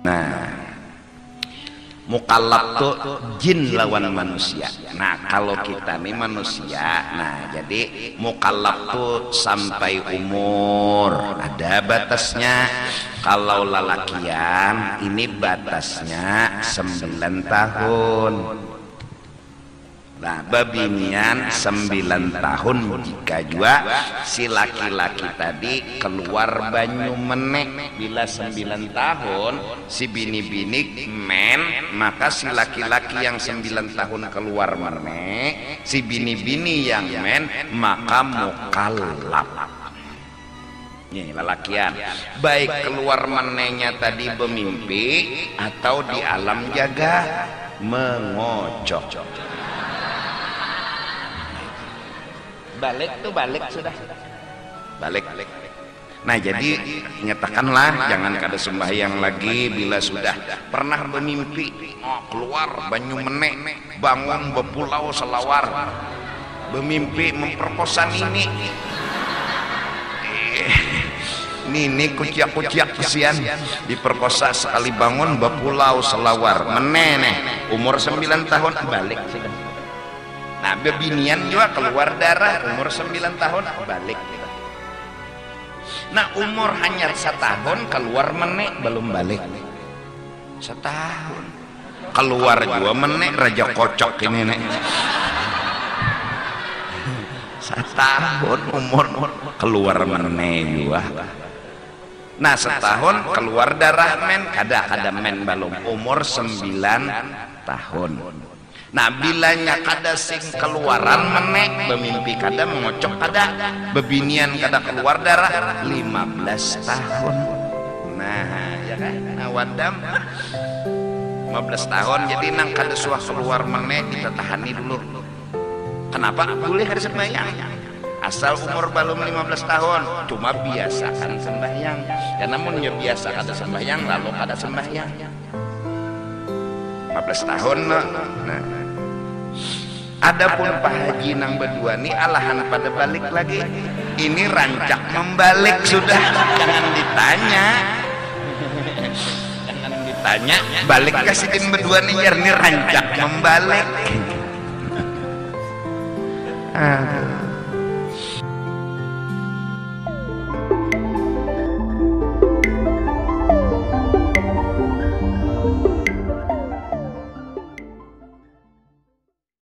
Nah, mukallaf tuh jin lawan manusia. Nah, kalau kita nih manusia, nah jadi mukallaf tuh sampai umur ada batasnya. Kalau lalakian ini batasnya 9 tahun. Nah, babinian 9 tahun jika juga si laki-laki tadi keluar banyu menek. Bila 9 tahun si bini-bini men, maka si laki-laki yang 9 tahun keluar menek, si bini-bini yang men maka mukallaf. Nih lalakian, baik keluar menenya tadi bermimpi atau di alam jaga mengocok. Balik tuh balik sudah balik. Nah jadi nyatakanlah jangan kada sembahyang lagi bila sudah pernah bermimpi keluar banyu menek, bangun berpulau selawar, bermimpi memperkosa nini kuciak-kuciak kesian diperkosa, sekali bangun berpulau selawar meneh umur 9 tahun balik sudah. Nah, bebinian juga keluar darah umur 9 tahun balik. Nah, umur hanya 1 tahun keluar menek belum balik. 1 tahun keluar juga menek raja kocok ini nek. 1 tahun umur keluar menek juga. Nah, 1 tahun keluar darah men kada men belum umur 9 tahun. Nah bilanya kada sing keluaran menek bermimpi kada mengocok kada bebinian kada keluar darah 15 tahun. Nah ya kan nah wadam 15 tahun jadi nang kada suah keluar menek kita tahani dulu. Kenapa boleh kada sembahyang asal umur belum 15 tahun cuma biasakan sembahyang karena mun ya biasa kada sembahyang lalu kada sembahyang 15 tahun. Nah adapun Pak Haji nang berdua nih alahan pada balik lagi, ini rancak membalik sudah. Jangan ditanya balik kasih tim berdua nih biar nih rancak membalik.